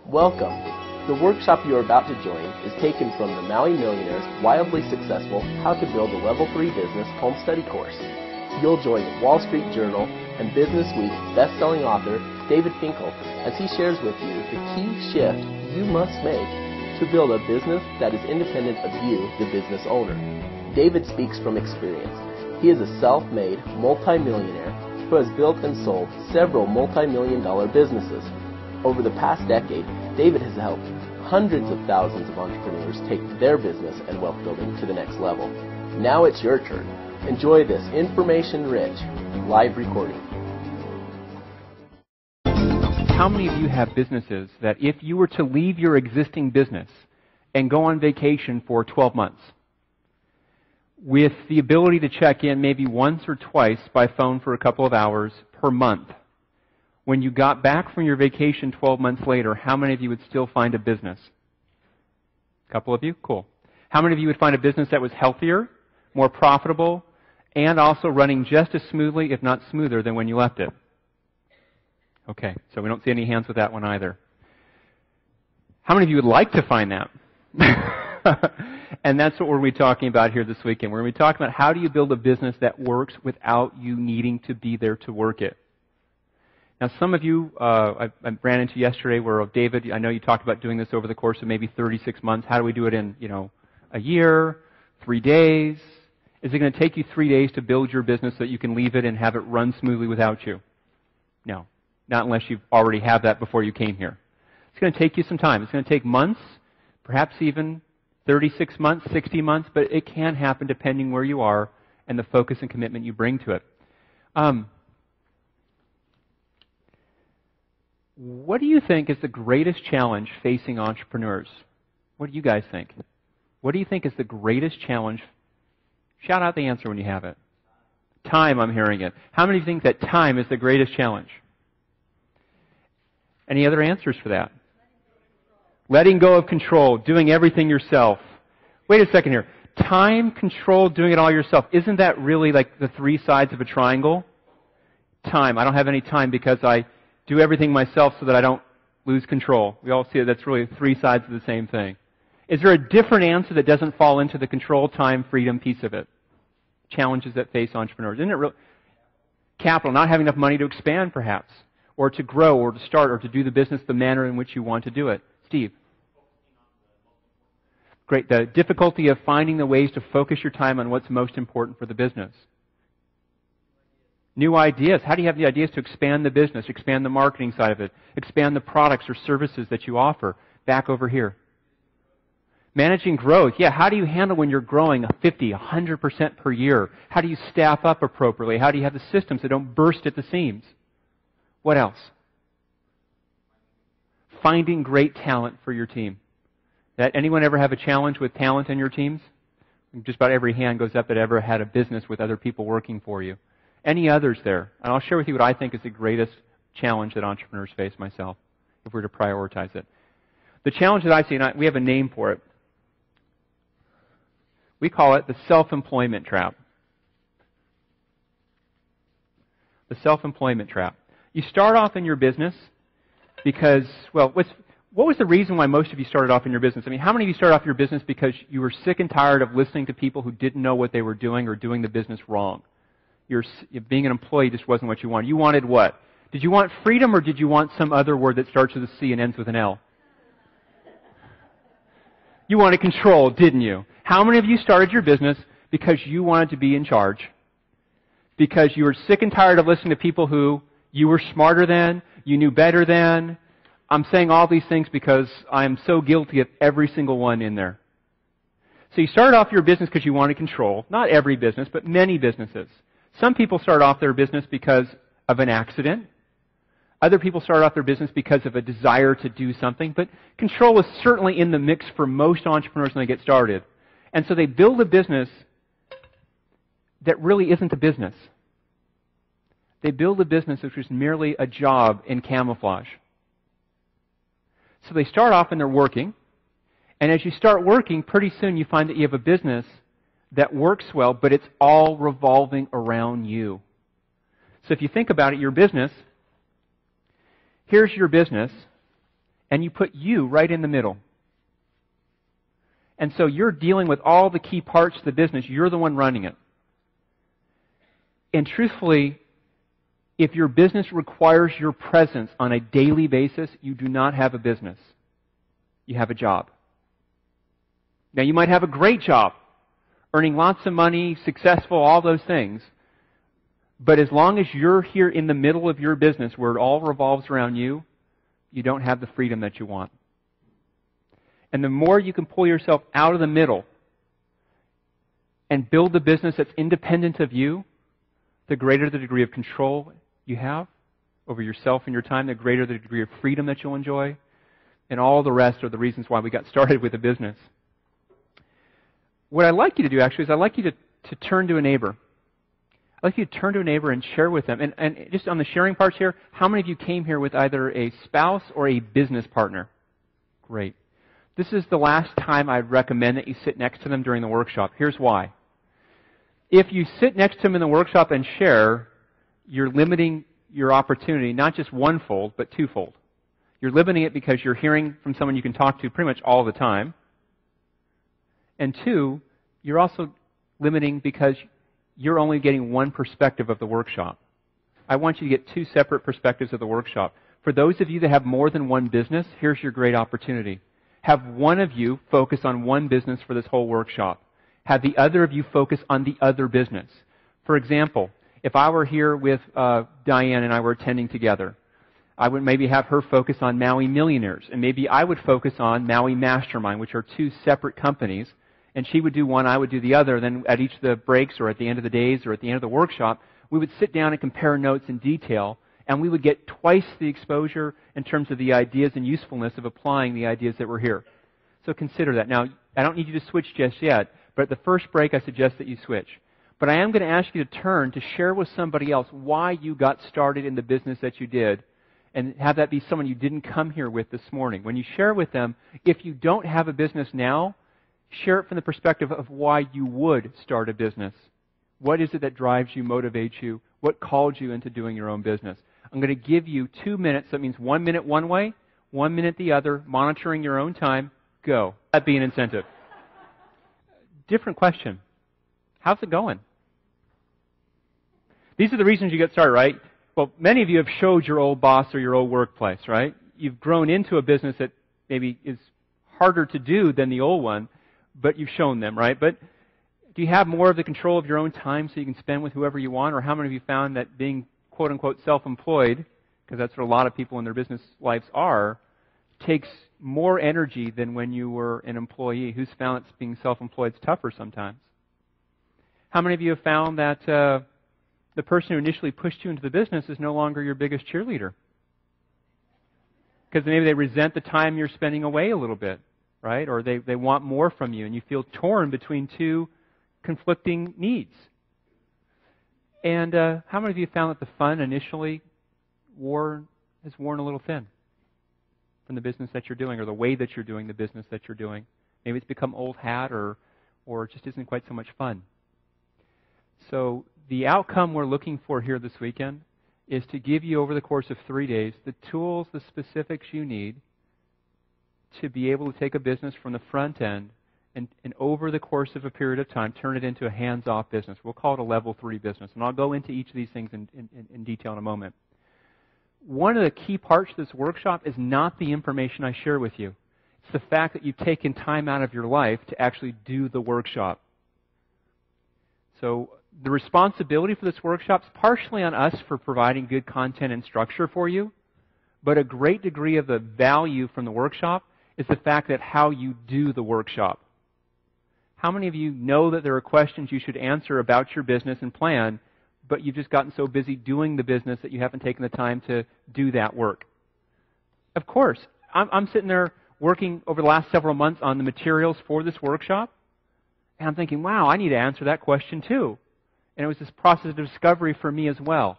Welcome. The workshop you are about to join is taken from the Maui Millionaire's wildly successful How to Build a Level 3 Business home study course. You'll join Wall Street Journal and Business Week best-selling author David Finkel as he shares with you the key shift you must make to build a business that is independent of you, the business owner. David speaks from experience. He is a self-made multi-millionaire who has built and sold several multi-million-dollar businesses. Over the past decade, David has helped hundreds of thousands of entrepreneurs take their business and wealth building to the next level. Now it's your turn. Enjoy this information-rich live recording. How many of you have businesses that if you were to leave your existing business and go on vacation for 12 months, with the ability to check in maybe once or twice by phone for a couple of hours per month, when you got back from your vacation 12 months later, how many of you would still find a business? A couple of you? Cool. How many of you would find a business that was healthier, more profitable, and also running just as smoothly, if not smoother, than when you left it? Okay, so we don't see any hands with that one either. How many of you would like to find that? And that's what we're going to be talking about here this weekend. We're going to be talking about how do you build a business that works without you needing to be there to work it. Now, some of you I ran into yesterday where, David, I know you talked about doing this over the course of maybe 36 months. How do we do it in, a year, 3 days? Is it going to take you 3 days to build your business so that you can leave it and have it run smoothly without you? No, not unless you already have that before you came here. It's going to take you some time. It's going to take months, perhaps even 36 months, 60 months, but it can happen depending where you are and the focus and commitment you bring to it. What do you think is the greatest challenge facing entrepreneurs? What do you guys think? What do you think is the greatest challenge? Shout out the answer when you have it. Time, I'm hearing it. How many think that time is the greatest challenge? Any other answers for that? Letting go of control, doing everything yourself. Wait a second here. Time, control, doing it all yourself. Isn't that really like the three sides of a triangle? Time. I don't have any time because I do everything myself so that I don't lose control. We all see that that's really three sides of the same thing. Is there a different answer that doesn't fall into the control, time, freedom piece of it? Challenges that face entrepreneurs. Isn't it real? Capital, not having enough money to expand perhaps, or to grow, or to start, or to do the business the manner in which you want to do it. Steve? Great. The difficulty of finding the ways to focus your time on what's most important for the business. New ideas. How do you have the ideas to expand the business, expand the marketing side of it, expand the products or services that you offer? Back over here. Managing growth. Yeah, how do you handle when you're growing 50, 100% per year? How do you staff up appropriately? How do you have the systems that don't burst at the seams? What else? Finding great talent for your team. That anyone ever have a challenge with talent in your teams? Just about every hand goes up that ever had a business with other people working for you. Any others there? And I'll share with you what I think is the greatest challenge that entrepreneurs face myself, if we're to prioritize it. The challenge that I see, and we have a name for it. We call it the self-employment trap. The self-employment trap. You start off in your business because, well, what was the reason why most of you started off in your business? I mean, how many of you started off your business because you were sick and tired of listening to people who didn't know what they were doing or doing the business wrong? Being an employee just wasn't what you wanted. You wanted what? Did you want freedom or did you want some other word that starts with a C and ends with an L? You wanted control, didn't you? How many of you started your business because you wanted to be in charge? Because you were sick and tired of listening to people who you were smarter than, you knew better than. I'm saying all these things because I am so guilty of every single one in there. So you started off your business because you wanted control. Not every business, but many businesses. Some people start off their business because of an accident. Other people start off their business because of a desire to do something. But control is certainly in the mix for most entrepreneurs when they get started. And so they build a business that really isn't a business. They build a business which is merely a job in camouflage. So they start off and they're working. And as you start working, pretty soon you find that you have a business that works well, but it's all revolving around you. So if you think about it, your business, here's your business, and you put you right in the middle. And so you're dealing with all the key parts of the business. You're the one running it. And truthfully, if your business requires your presence on a daily basis, you do not have a business. You have a job. Now, you might have a great job, earning lots of money, successful, all those things. But as long as you're here in the middle of your business where it all revolves around you, you don't have the freedom that you want. And the more you can pull yourself out of the middle and build a business that's independent of you, the greater the degree of control you have over yourself and your time, the greater the degree of freedom that you'll enjoy. And all the rest are the reasons why we got started with a business. What I'd like you to do, actually, is I'd like you to turn to a neighbor. I'd like you to turn to a neighbor and share with them. And just on the sharing parts here, how many of you came here with either a spouse or a business partner? Great. This is the last time I'd recommend that you sit next to them during the workshop. Here's why. If you sit next to them in the workshop and share, you're limiting your opportunity, not just one-fold, but two-fold. You're limiting it because you're hearing from someone you can talk to pretty much all the time. And two, you're also limiting because you're only getting one perspective of the workshop. I want you to get two separate perspectives of the workshop. For those of you that have more than one business, here's your great opportunity. Have one of you focus on one business for this whole workshop. Have the other of you focus on the other business. For example, if I were here with Diane and I were attending together, I would maybe have her focus on Maui Millionaires, and maybe I would focus on Maui Mastermind, which are two separate companies, and she would do one, I would do the other. Then at each of the breaks or at the end of the days or at the end of the workshop, we would sit down and compare notes in detail, and we would get twice the exposure in terms of the ideas and usefulness of applying the ideas that were here. So consider that. Now, I don't need you to switch just yet, but at the first break I suggest that you switch. But I am going to ask you to turn to share with somebody else why you got started in the business that you did, and have that be someone you didn't come here with this morning. When you share with them, if you don't have a business now, share it from the perspective of why you would start a business. What is it that drives you, motivates you? What called you into doing your own business? I'm going to give you 2 minutes. That means 1 minute one way, 1 minute the other, monitoring your own time. Go. That'd be an incentive. Different question. How's it going? These are the reasons you get started, right? Well, many of you have showed your old boss or your old workplace, right? You've grown into a business that maybe is harder to do than the old one, but you've shown them, right? But do you have more of the control of your own time so you can spend with whoever you want? Or how many of you found that being quote-unquote self-employed, because that's what a lot of people in their business lives are, takes more energy than when you were an employee? Who's found that being self-employed is tougher sometimes? How many of you have found that the person who initially pushed you into the business is no longer your biggest cheerleader? Because maybe they resent the time you're spending away a little bit, right? Or they want more from you, and you feel torn between two conflicting needs. And how many of you found that the fun initially has worn a little thin from the business that you're doing, or the way that you're doing the business that you're doing? Maybe it's become old hat, or it just isn't quite so much fun. So the outcome we're looking for here this weekend is to give you, over the course of 3 days, the tools, the specifics you need to be able to take a business from the front end and over the course of a period of time, turn it into a hands-off business. We'll call it a level 3 business. And I'll go into each of these things in detail in a moment. One of the key parts of this workshop is not the information I share with you. It's the fact that you've taken time out of your life to actually do the workshop. So the responsibility for this workshop is partially on us for providing good content and structure for you, but a great degree of the value from the workshop is the fact that how you do the workshop. How many of you know that there are questions you should answer about your business and plan, but you've just gotten so busy doing the business that you haven't taken the time to do that work? Of course. I'm sitting there working over the last several months on the materials for this workshop, and I'm thinking, wow, I need to answer that question too. And it was this process of discovery for me as well.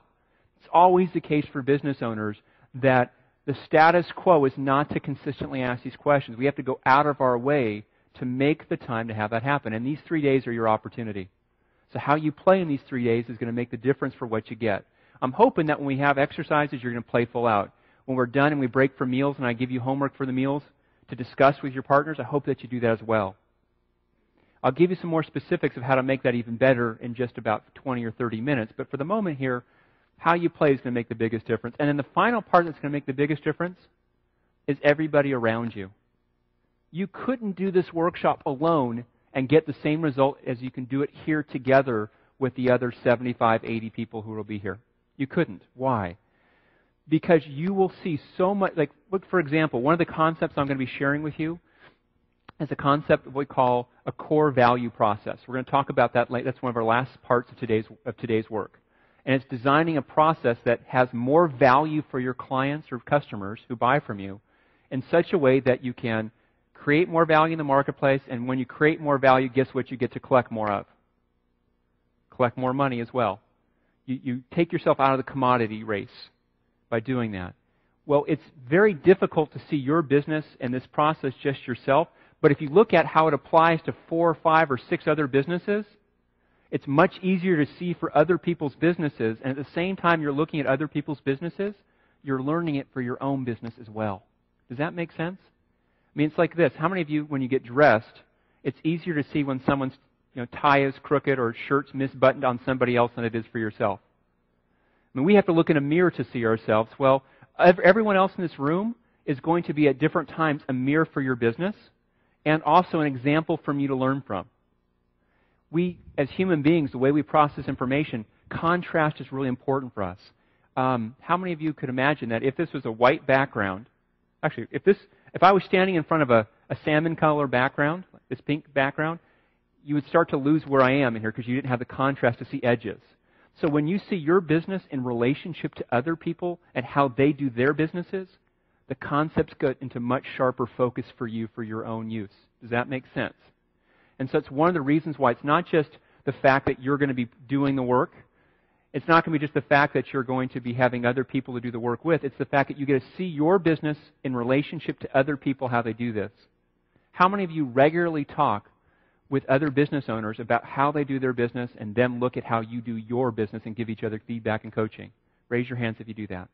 It's always the case for business owners that the status quo is not to consistently ask these questions. We have to go out of our way to make the time to have that happen. And these 3 days are your opportunity. So how you play in these 3 days is going to make the difference for what you get. I'm hoping that when we have exercises, you're going to play full out. when we're done and we break for meals and I give you homework for the meals to discuss with your partners, I hope that you do that as well. I'll give you some more specifics of how to make that even better in just about 20 or 30 minutes. But for the moment here, how you play is going to make the biggest difference. And then the final part that's going to make the biggest difference is everybody around you. You couldn't do this workshop alone and get the same result as you can do it here together with the other 75, 80 people who will be here. You couldn't. Why? Because you will see so much, like, look, for example, one of the concepts I'm going to be sharing with you is a concept of what we call a core value process. We're going to talk about that later. That's one of our last parts of today's work. And it's designing a process that has more value for your clients or customers who buy from you in such a way that you can create more value in the marketplace, and when you create more value, guess what you get to collect more of? Collect more money as well. You take yourself out of the commodity race by doing that. Well, it's very difficult to see your business and this process just yourself, but if you look at how it applies to 4 or 5 or 6 other businesses, it's much easier to see for other people's businesses, and at the same time you're looking at other people's businesses, you're learning it for your own business as well. Does that make sense? I mean, it's like this. How many of you, when you get dressed, it's easier to see when someone's tie is crooked or shirt's misbuttoned on somebody else than it is for yourself? I mean, we have to look in a mirror to see ourselves. Well, everyone else in this room is going to be at different times a mirror for your business and also an example for you to learn from. We, as human beings, the way we process information, contrast is really important for us. How many of you could imagine that if this was a white background, actually, if I was standing in front of a salmon color background, this pink background, you would start to lose where I am in here because you didn't have the contrast to see edges. So when you see your business in relationship to other people and how they do their businesses, the concepts get into much sharper focus for you for your own use. Does that make sense? And so it's one of the reasons why it's not just the fact that you're going to be doing the work. It's not going to be just the fact that you're going to be having other people to do the work with. It's the fact that you get to see your business in relationship to other people, how they do this. How many of you regularly talk with other business owners about how they do their business and them look at how you do your business and give each other feedback and coaching? Raise your hands if you do that.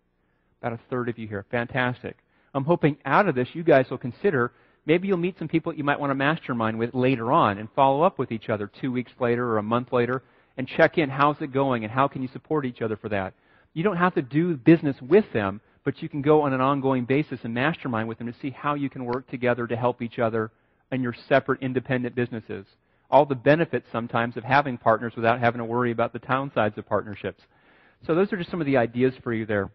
About a third of you here. Fantastic. I'm hoping out of this you guys will consider, maybe you'll meet some people that you might want to mastermind with later on and follow up with each other 2 weeks later or a month later and check in, how's it going and how can you support each other for that. You don't have to do business with them, but you can go on an ongoing basis and mastermind with them to see how you can work together to help each other in your separate independent businesses. All the benefits sometimes of having partners without having to worry about the downsides of partnerships. So those are just some of the ideas for you there.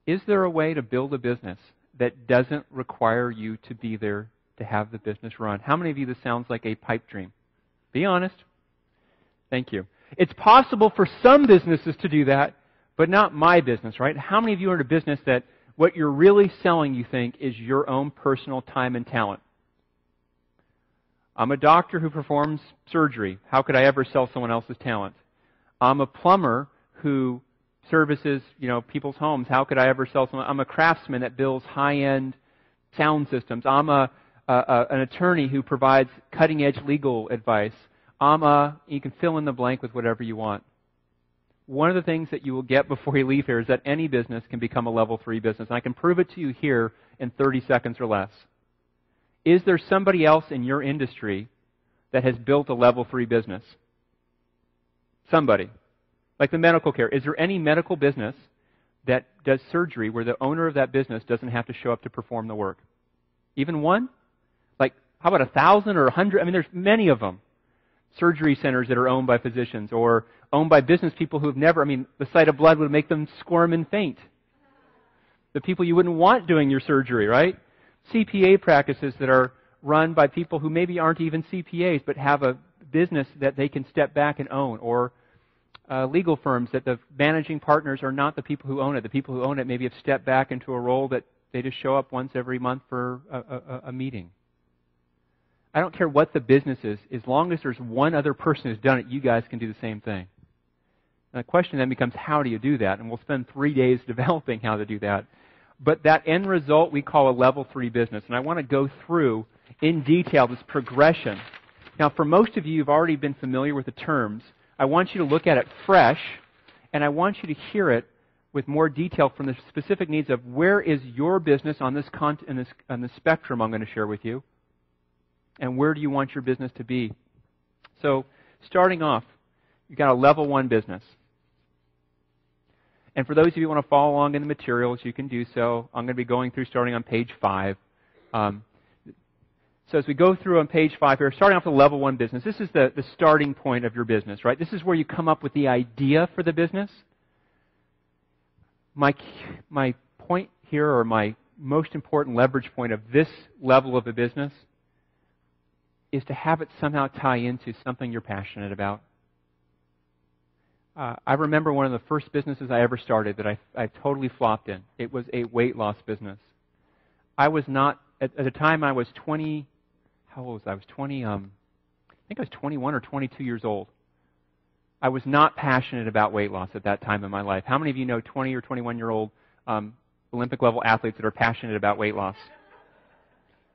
Is there a way to build a business that doesn't require you to be there to have the business run? How many of you this sounds like a pipe dream? Be honest. Thank you. It's possible for some businesses to do that, but not my business, right? How many of you are in a business that what you're really selling, you think, is your own personal time and talent? I'm a doctor who performs surgery. How could I ever sell someone else's talent? I'm a plumber who services, people's homes. How could I ever sell someone? I'm a craftsman that builds high-end sound systems. I'm an attorney who provides cutting-edge legal advice. You can fill in the blank with whatever you want. One of the things that you will get before you leave here is that any business can become a level 3 business. And I can prove it to you here in 30 seconds or less. Is there somebody else in your industry that has built a level 3 business? Somebody. Like the medical care. Is there any medical business that does surgery where the owner of that business doesn't have to show up to perform the work? Even one? Like, how about 1,000 or 100? I mean, there's many of them. Surgery centers that are owned by physicians or owned by business people who have never, the sight of blood would make them squirm and faint. The people you wouldn't want doing your surgery, right? CPA practices that are run by people who maybe aren't even CPAs but have a business that they can step back and own, or legal firms that the managing partners are not the people who own it. The people who own it maybe have stepped back into a role that they just show up once every month for a meeting. I don't care what the business is. As long as there's one other person who's done it, you guys can do the same thing. And the question then becomes, how do you do that? And we'll spend 3 days developing how to do that. But that end result we call a level 3 business. And I want to go through in detail this progression. Now, for most of you who've already been familiar with the terms, I want you to look at it fresh And I want you to hear it with more detail from the specific needs of where is your business on this on the spectrum I'm going to share with you, and where do you want your business to be. So starting off, you've got a level 1 business. And for those of you who want to follow along in the materials, you can do so. I'm going to be going through starting on page 5. So as we go through on page 5 here, starting off with a level 1 business, this is the starting point of your business, right? This is where you come up with the idea for the business. My point here, or my most important leverage point of this level of a business, is to have it somehow tie into something you're passionate about. I remember one of the first businesses I ever started that I totally flopped in. It was a weight loss business. I was not, at the time I was 20, how old was I? I was 20, I think I was 21 or 22 years old. I was not passionate about weight loss at that time in my life. How many of you know 20 or 21-year-old Olympic level athletes that are passionate about weight loss?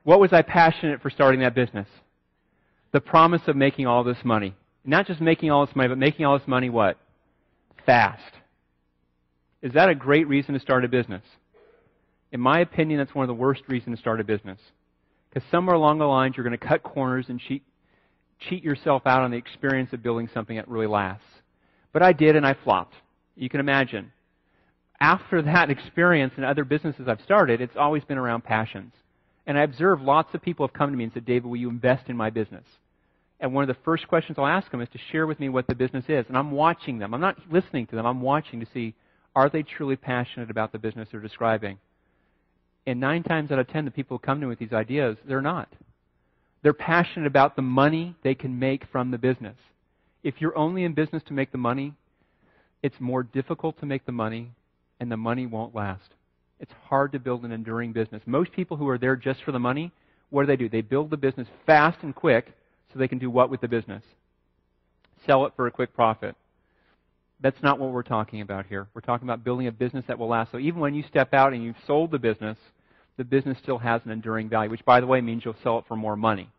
What was I passionate for starting that business? The promise of making all this money. Not just making all this money, but making all this money what? Fast. Is that a great reason to start a business? In my opinion, that's one of the worst reasons to start a business. Because somewhere along the lines, you're going to cut corners and cheat yourself out on the experience of building something that really lasts. But I did, and I flopped. You can imagine. After that experience and other businesses I've started, it's always been around passions. And I observe lots of people have come to me and said, David, will you invest in my business? And one of the first questions I'll ask them is to share with me what the business is. And I'm watching them. I'm not listening to them. I'm watching to see, are they truly passionate about the business they're describing? And 9 times out of 10, the people who come to me with these ideas, they're not. They're passionate about the money they can make from the business. If you're only in business to make the money, it's more difficult to make the money, and the money won't last. It's hard to build an enduring business. Most people who are there just for the money, what do? They build the business fast and quick so they can do what with the business? Sell it for a quick profit. That's not what we're talking about here. We're talking about building a business that will last. So even when you step out and you've sold the business still has an enduring value, which, by the way, means you'll sell it for more money.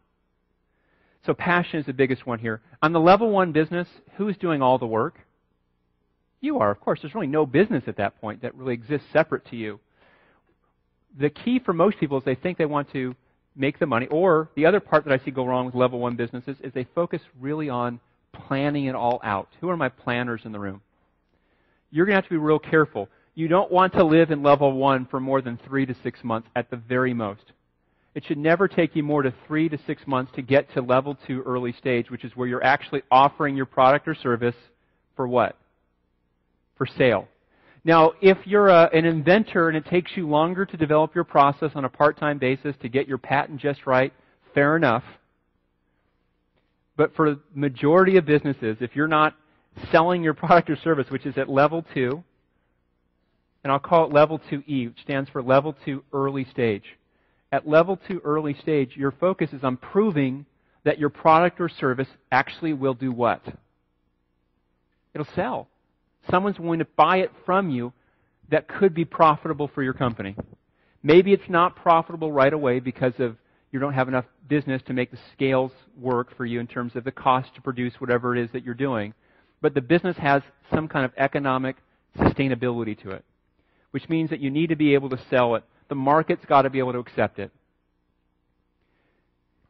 So passion is the biggest one here. On the level 1 business, who's doing all the work? You are, of course. There's really no business at that point that really exists separate to you. The key for most people is they think they want to make the money, or the other part that I see go wrong with level 1 businesses is they focus really on planning it all out. Who are my planners in the room? You're going to have to be real careful. You don't want to live in level 1 for more than 3 to 6 months at the very most. It should never take you more to 3 to 6 months to get to level 2 early stage, which is where you're actually offering your product or service for what? For sale. Now, if you're an inventor and it takes you longer to develop your process on a part-time basis to get your patent just right, fair enough. But for the majority of businesses, if you're not selling your product or service, which is at level 2, and I'll call it level 2E, which stands for level 2 early stage. At level 2 early stage, your focus is on proving that your product or service actually will do what? It'll sell. Someone's going to buy it from you that could be profitable for your company. Maybe it's not profitable right away because of you don't have enough business to make the scales work for you in terms of the cost to produce whatever it is that you're doing. But the business has some kind of economic sustainability to it, which means that you need to be able to sell it. The market's got to be able to accept it.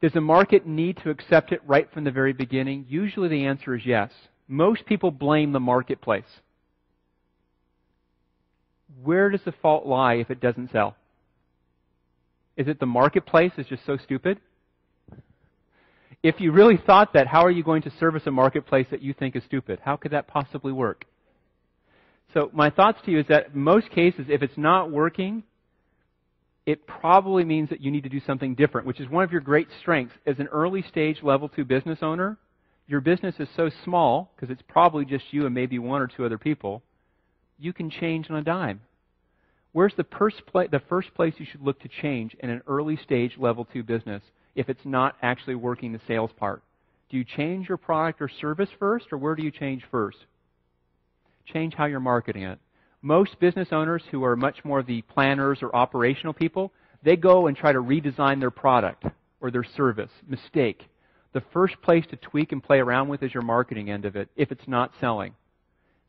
Does the market need to accept it right from the very beginning? Usually the answer is yes. Most people blame the marketplace. Where does the fault lie if it doesn't sell? Is it the marketplace is just so stupid? If you really thought that, how are you going to service a marketplace that you think is stupid? How could that possibly work? So my thoughts to you is that in most cases, if it's not working, it probably means that you need to do something different, which is one of your great strengths. As an early stage level 2 business owner, your business is so small, because it's probably just you and maybe 1 or 2 other people, you can change on a dime. Where's the first place you should look to change in an early stage level 2 business if it's not actually working the sales part? Do you change your product or service first, or where do you change first? Change how you're marketing it. Most business owners who are much more the planners or operational people, they go and try to redesign their product or their service. Mistake. The first place to tweak and play around with is your marketing end of it if it's not selling.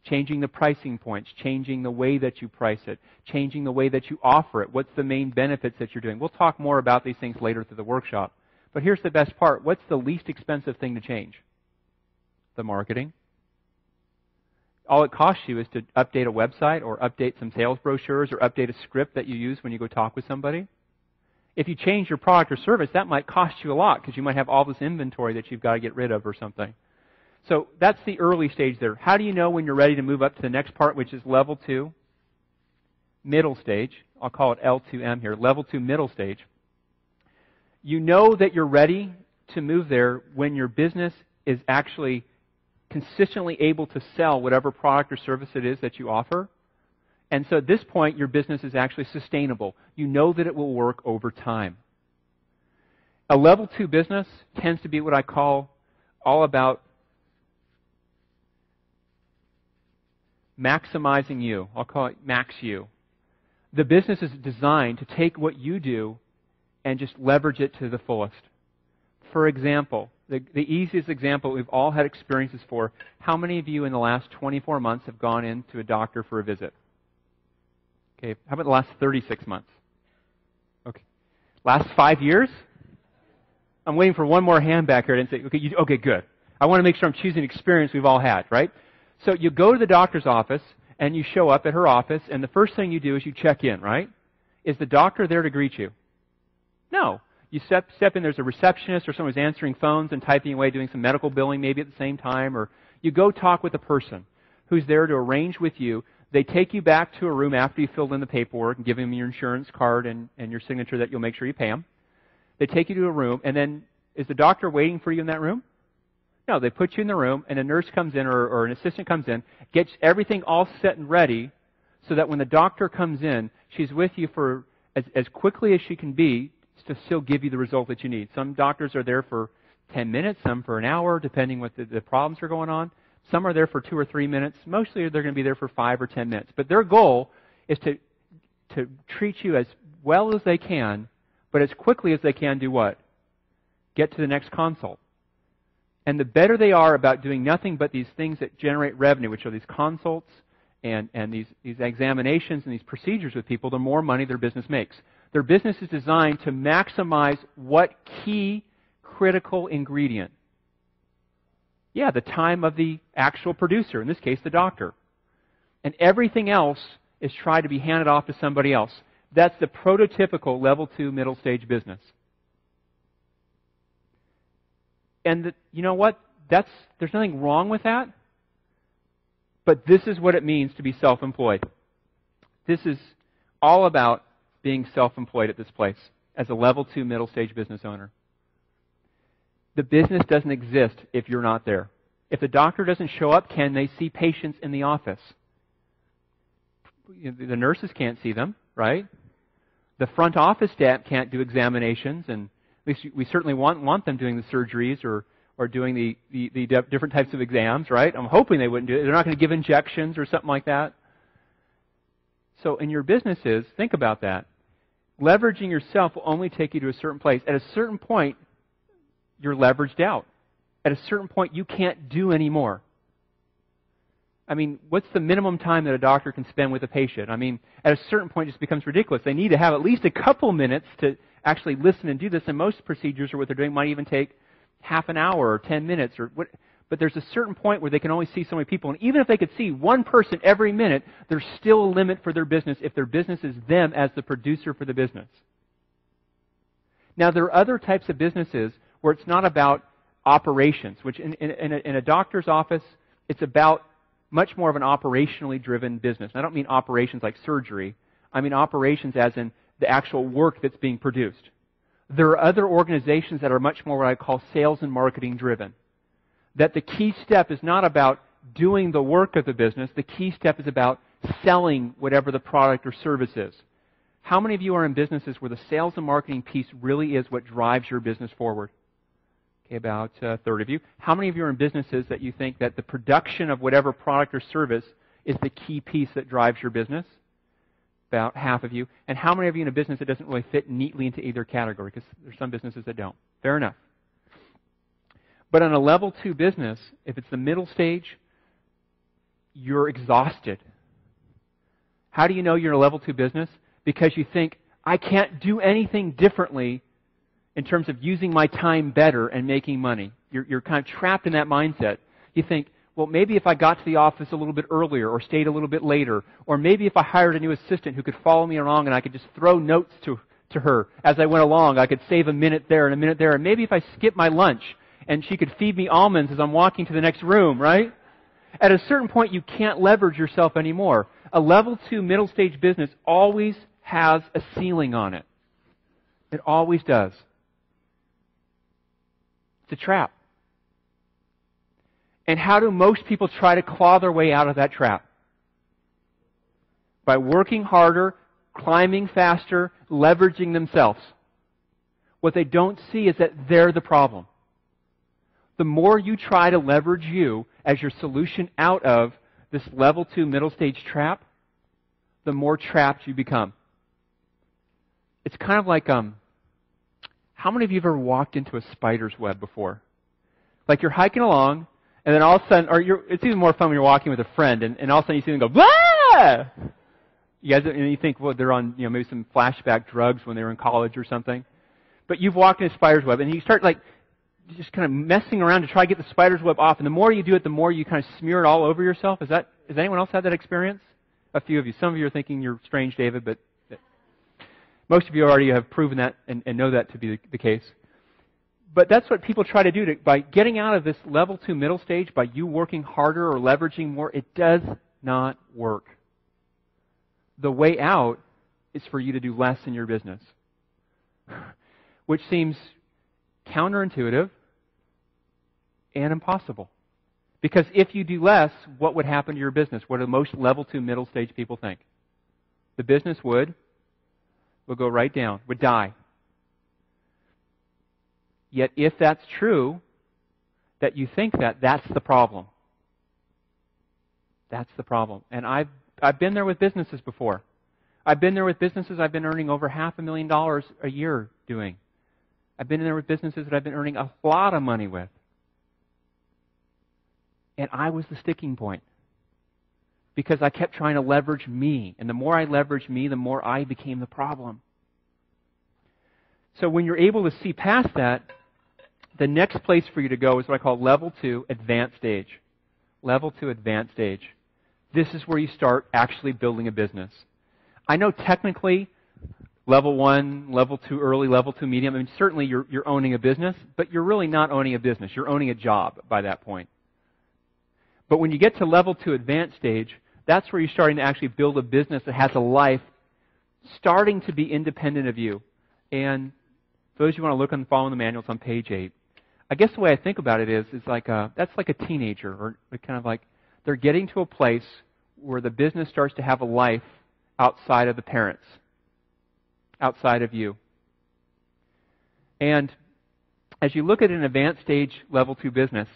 changing the pricing points, changing the way that you price it, changing the way that you offer it. What's the main benefits that you're doing? We'll talk more about these things later through the workshop. But here's the best part. What's the least expensive thing to change? The marketing. All it costs you is to update a website or update some sales brochures or update a script that you use when you go talk with somebody. If you change your product or service, that might cost you a lot because you might have all this inventory that you've got to get rid of or something. So that's the early stage there. How do you know when you're ready to move up to the next part, which is level 2, middle stage? I'll call it L2M here, level 2, middle stage. You know that you're ready to move there when your business is actually consistently able to sell whatever product or service it is that you offer. And so at this point, your business is actually sustainable. You know that it will work over time. A level 2 business tends to be what I call all about maximizing you. I'll call it max you. The business is designed to take what you do and just leverage it to the fullest. For example, the easiest example we've all had experiences for, how many of you in the last 24 months have gone into a doctor for a visit? Okay, how about the last 36 months? Okay. Last 5 years? I'm waiting for one more hand back here and say, okay, good. I want to make sure I'm choosing an experience we've all had, right? So you go to the doctor's office, and you show up at her office, and the first thing you do is you check in, right? Is the doctor there to greet you? No. You step in, there's a receptionist or someone who's answering phones and typing away, doing some medical billing maybe at the same time, or you go talk with a person who's there to arrange with you. They take you back to a room after you filled in the paperwork and give them your insurance card and your signature that you'll make sure you pay them. They take you to a room, and then is the doctor waiting for you in that room? No, they put you in the room, and a nurse comes in or an assistant comes in, gets everything all set and ready so that when the doctor comes in, she's with you for as quickly as she can be to still give you the result that you need. Some doctors are there for 10 minutes, some for an hour, depending what the problems are going on. Some are there for 2 or 3 minutes. Mostly they're going to be there for 5 or 10 minutes. But their goal is to treat you as well as they can, but as quickly as they can do what? Get to the next consult. And the better they are about doing nothing but these things that generate revenue, which are these consults and these examinations and these procedures with people, the more money their business makes. Their business is designed to maximize what key critical ingredient? Yeah, the time of the actual producer, in this case the doctor. And everything else is tried to be handed off to somebody else. That's the prototypical level 2 middle stage business. And you know what? There's nothing wrong with that. But this is what it means to be self-employed. This is all about being self-employed at this place as a level 2 middle stage business owner. The business doesn't exist if you're not there. If the doctor doesn't show up, can they see patients in the office? The nurses can't see them, right? The front office staff can't do examinations, and at least we certainly want them doing the surgeries or doing the different types of exams, right? I'm hoping they wouldn't do it. They're not going to give injections or something like that. So in your businesses, think about that. Leveraging yourself will only take you to a certain place. At a certain point, you're leveraged out. At a certain point, you can't do any more. I mean, what's the minimum time that a doctor can spend with a patient? I mean, at a certain point, it just becomes ridiculous. They need to have at least a couple minutes to actually listen and do this, and most procedures or what they're doing might even take half an hour or 10 minutes. But there's a certain point where they can only see so many people, and even if they could see one person every minute, there's still a limit for their business if their business is them as the producer for the business. Now, there are other types of businesses where it's not about operations, which in a doctor's office, it's about much more of an operationally driven business. And I don't mean operations like surgery. I mean operations as in the actual work that's being produced. There are other organizations that are much more what I call sales and marketing driven. That the key step is not about doing the work of the business. The key step is about selling whatever the product or service is. How many of you are in businesses where the sales and marketing piece really is what drives your business forward? Okay, about a third of you. How many of you are in businesses that you think that the production of whatever product or service is the key piece that drives your business? About half of you. And how many of you in a business that doesn't really fit neatly into either category? Because there's some businesses that don't. Fair enough. But on a level 2 business, if it's the middle stage, you're exhausted. How do you know you're in a level 2 business? Because you think, I can't do anything differently in terms of using my time better and making money. You're kind of trapped in that mindset. You think, well, maybe if I got to the office a little bit earlier or stayed a little bit later, or maybe if I hired a new assistant who could follow me along and I could just throw notes to her as I went along, I could save a minute there and a minute there. And maybe if I skipped my lunch and she could feed me almonds as I'm walking to the next room, right? At a certain point, you can't leverage yourself anymore. A level 2 middle stage business always has a ceiling on it. It always does. It's a trap. And how do most people try to claw their way out of that trap? By working harder, climbing faster, leveraging themselves. What they don't see is that they're the problem. The more you try to leverage you as your solution out of this level 2 middle stage trap, the more trapped you become. It's kind of like, how many of you have ever walked into a spider's web before? Like you're hiking along, and then all of a sudden, it's even more fun when you're walking with a friend, and all of a sudden you see them go, blah! You guys, and you think, well, they're on, maybe some flashback drugs when they were in college or something. But you've walked in a spider's web, and you start just kind of messing around to try to get the spider's web off. And the more you do it, the more you kind of smear it all over yourself. Has anyone else had that experience? A few of you. Some of you are thinking you're strange, David, but most of you already have proven that and know that to be the case. But that's what people try to do by getting out of this level 2 middle stage, by you working harder or leveraging more. It does not work. The way out is for you to do less in your business, which seems counterintuitive and impossible. Because if you do less, what would happen to your business? What do most level 2 middle stage people think? The business would go right down, would die. Yet if that's true, that you think that's the problem. That's the problem. And I've been there with businesses before. I've been there with businesses I've been earning over $500,000 a year doing. I've been in there with businesses that I've been earning a lot of money with. And I was the sticking point. Because I kept trying to leverage me. And the more I leveraged me, the more I became the problem. So when you're able to see past that, the next place for you to go is what I call level 2, advanced stage. Level 2, advanced stage. This is where you start actually building a business. I know technically level 1, level 2 early, level 2 medium, I mean certainly you're owning a business, but you're really not owning a business. You're owning a job by that point. But when you get to level 2 advanced stage, that's where you're starting to actually build a business that has a life starting to be independent of you. And for those of you who want to look and follow the manuals on page 8, I guess the way I think about it is like that's like a teenager, or kind of like they're getting to a place where the business starts to have a life outside of the parents, outside of you. And as you look at an advanced stage level 2 business,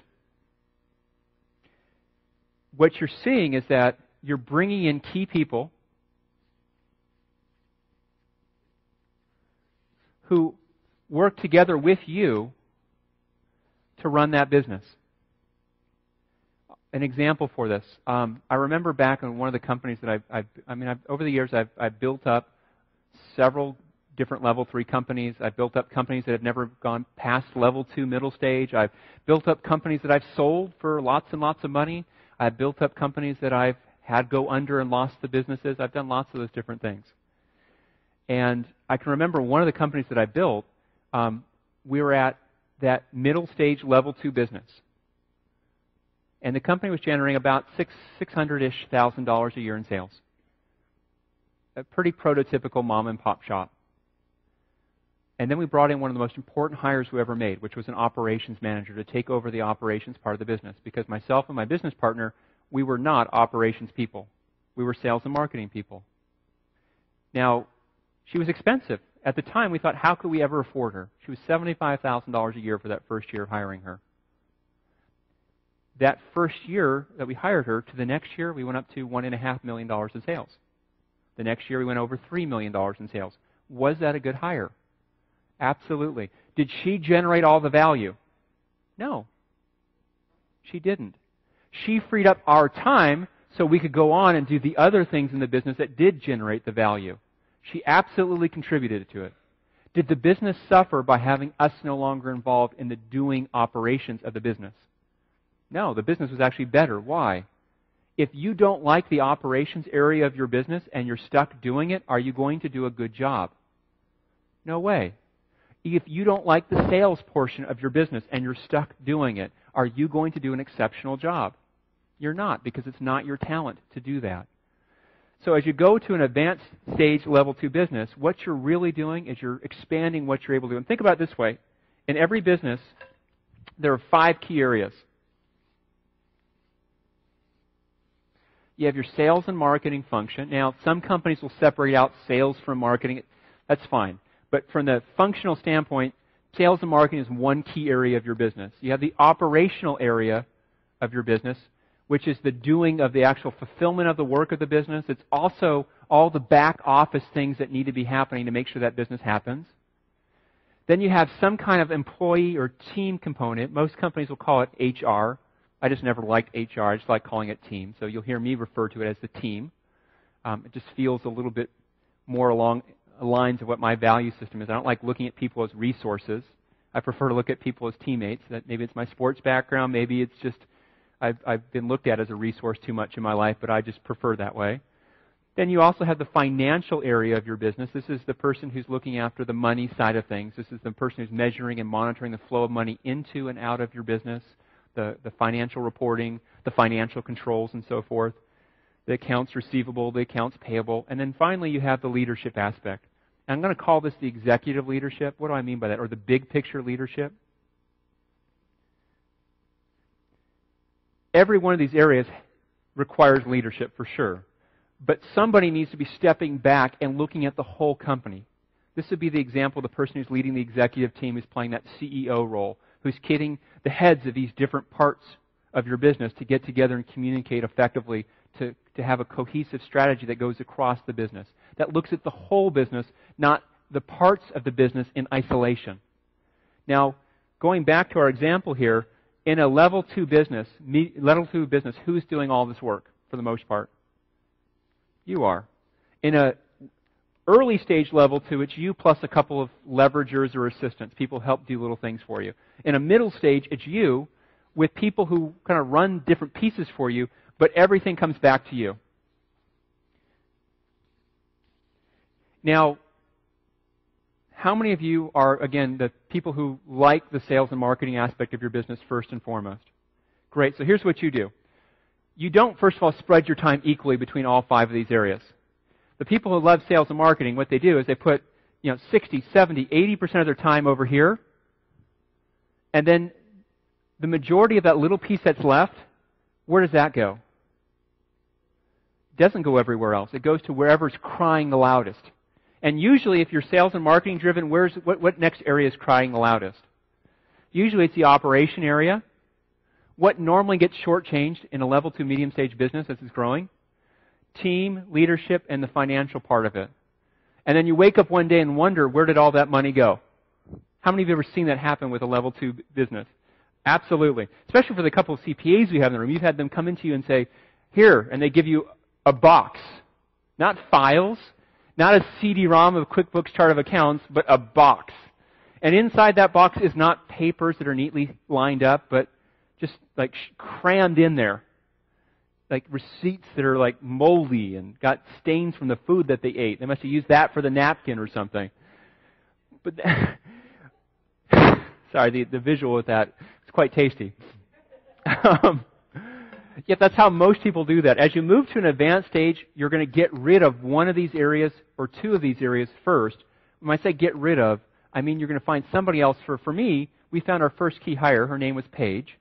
what you're seeing is that you're bringing in key people who work together with you to run that business. An example for this, I remember back in one of the companies that over the years I've built up several different level 3 companies. I've built up companies that have never gone past level 2 middle stage. I've built up companies that I've sold for lots and lots of money. I've built up companies that I've had go under and lost the businesses. I've done lots of those different things. And I can remember one of the companies that I built, we were at that middle stage level 2 business. And the company was generating about $600-ish thousand a year in sales. A pretty prototypical mom and pop shop. And then we brought in one of the most important hires we ever made, which was an operations manager to take over the operations part of the business. Because myself and my business partner, we were not operations people. We were sales and marketing people. Now, she was expensive. At the time, we thought, how could we ever afford her? She was $75,000 a year for that first year of hiring her. That first year that we hired her, to the next year, we went up to $1.5 million in sales. The next year, we went over $3 million in sales. Was that a good hire? Absolutely. Did she generate all the value? No. She didn't. She freed up our time so we could go on and do the other things in the business that did generate the value. She absolutely contributed to it. Did the business suffer by having us no longer involved in the doing operations of the business? No, the business was actually better. Why? If you don't like the operations area of your business and you're stuck doing it, are you going to do a good job? No way. If you don't like the sales portion of your business and you're stuck doing it, are you going to do an exceptional job? You're not, because it's not your talent to do that. So as you go to an advanced stage level 2 business, what you're really doing is you're expanding what you're able to do. And think about it this way. In every business, there are 5 key areas. You have your sales and marketing function. Now, some companies will separate out sales from marketing. That's fine. But from the functional standpoint, sales and marketing is one key area of your business. You have the operational area of your business, which is the doing of the actual fulfillment of the work of the business. It's also all the back office things that need to be happening to make sure that business happens. Then you have some kind of employee or team component. Most companies will call it HR. I just never liked HR. I just like calling it team. So you'll hear me refer to it as the team. It just feels a little bit more along the lines of what my value system is. I don't like looking at people as resources. I prefer to look at people as teammates. That maybe it's my sports background. Maybe it's just I've been looked at as a resource too much in my life, but I just prefer that way. Then you also have the financial area of your business. This is the person who's looking after the money side of things. This is the person who's measuring and monitoring the flow of money into and out of your business, the financial reporting, the financial controls, and so forth, the accounts receivable, the accounts payable. And then finally, you have the leadership aspect. And I'm going to call this the executive leadership. What do I mean by that? Or the big picture leadership. Every one of these areas requires leadership for sure. But somebody needs to be stepping back and looking at the whole company. This would be the example of the person who's leading the executive team, who's playing that CEO role, who's getting the heads of these different parts of your business to get together and communicate effectively to have a cohesive strategy that goes across the business, that looks at the whole business, not the parts of the business in isolation. Now, going back to our example here, in a level 2 business, who's doing all this work for the most part? You are. In a early stage level 2, it's you plus a couple of leveragers or assistants. People help do little things for you. In a middle stage, it's you with people who kind of run different pieces for you, but everything comes back to you. Now, how many of you are, again, the people who like the sales and marketing aspect of your business first and foremost? Great. So here's what you do. You don't, first of all, spread your time equally between all 5 of these areas. The people who love sales and marketing, what they do is they put 60, 70, 80% of their time over here, and then the majority of that little piece that's left, where does that go? It doesn't go everywhere else. It goes to wherever's crying the loudest. And usually, if you're sales and marketing driven, what next area is crying the loudest? Usually it's the operation area. What normally gets shortchanged in a level 2 medium stage business as it's growing? Team, leadership, and the financial part of it. And then you wake up one day and wonder, where did all that money go? How many of you have ever seen that happen with a level 2 business? Absolutely. Especially for the couple of CPAs we have in the room. You've had them come into you and say, here, and they give you a box. Not files, not a CD-ROM of QuickBooks chart of accounts, but a box. And inside that box is not papers that are neatly lined up, but just like crammed in there. Like receipts that are like moldy and got stains from the food that they ate. They must have used that for the napkin or something. But sorry, the visual with that, it's quite tasty. Yet that's how most people do that. As you move to an advanced stage, you're going to get rid of one of these areas or 2 of these areas first. When I say get rid of, I mean you're going to find somebody else. For me, we found our first key hire. Her name was Paige.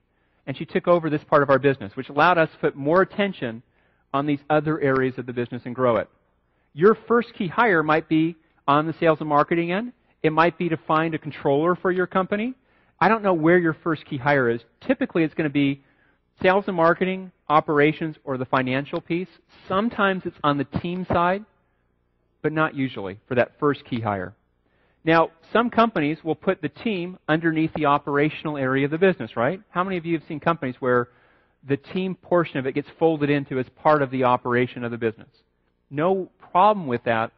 And she took over this part of our business, which allowed us to put more attention on these other areas of the business and grow it. Your first key hire might be on the sales and marketing end. It might be to find a controller for your company. I don't know where your first key hire is. Typically, it's going to be sales and marketing, operations, or the financial piece. Sometimes it's on the team side, but not usually for that first key hire. Now, some companies will put the team underneath the operational area of the business, right? How many of you have seen companies where the team portion of it gets folded into as part of the operation of the business. No problem with that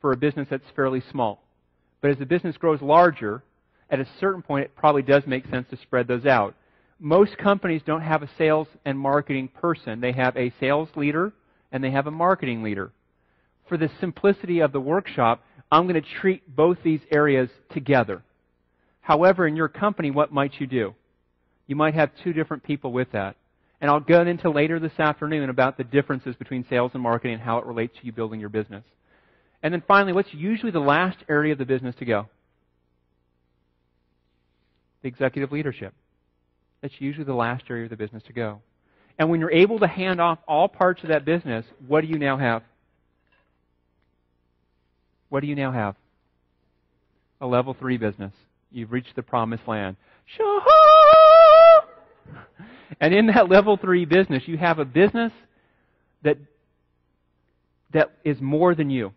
for a business that's fairly small. But as the business grows larger, at a certain point it probably does make sense to spread those out. Most companies don't have a sales and marketing person. They have a sales leader and they have a marketing leader. For the simplicity of the workshop, I'm going to treat both these areas together. However, in your company, what might you do? You might have two different people with that. And I'll go into later this afternoon about the differences between sales and marketing and how it relates to you building your business. And then finally, what's usually the last area of the business to go? The executive leadership. That's usually the last area of the business to go. And when you're able to hand off all parts of that business, what do you now have? What do you now have? A level 3 business. You've reached the promised land. And in that level 3 business, you have a business that is more than you.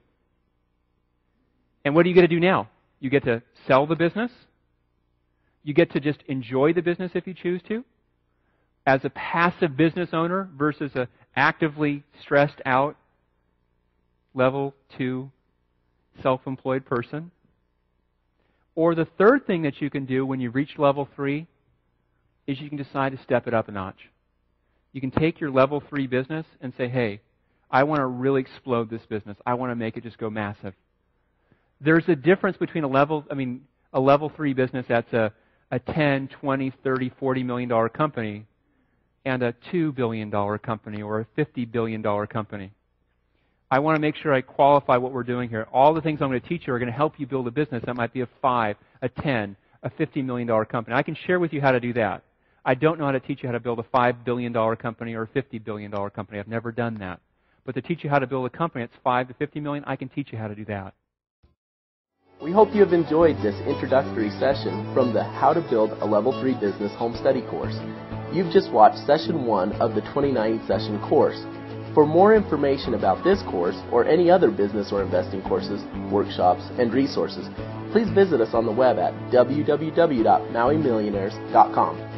And what do you get to do now? You get to sell the business. You get to just enjoy the business if you choose to, as a passive business owner versus an actively stressed out level 2 self-employed person. Or the third thing that you can do when you reach level 3 is you can decide to step it up a notch. You can take your level 3 business and say, hey, I want to really explode this business. I want to make it just go massive. There's a difference between a level 3 business that's a 10, 20, 30, $40 million company and a $2 billion company or a $50 billion company. I want to make sure I qualify what we're doing here. All the things I'm going to teach you are going to help you build a business that might be a 5, a 10, a $50 million company. I can share with you how to do that. I don't know how to teach you how to build a $5 billion company or a $50 billion company. I've never done that. But to teach you how to build a company that's 5 to 50 million, I can teach you how to do that. We hope you have enjoyed this introductory session from the How to Build a Level 3 Business Home Study course. You've just watched Session 1 of the 29-session course. For more information about this course or any other business or investing courses, workshops, and resources, please visit us on the web at www.maui millionaires.com.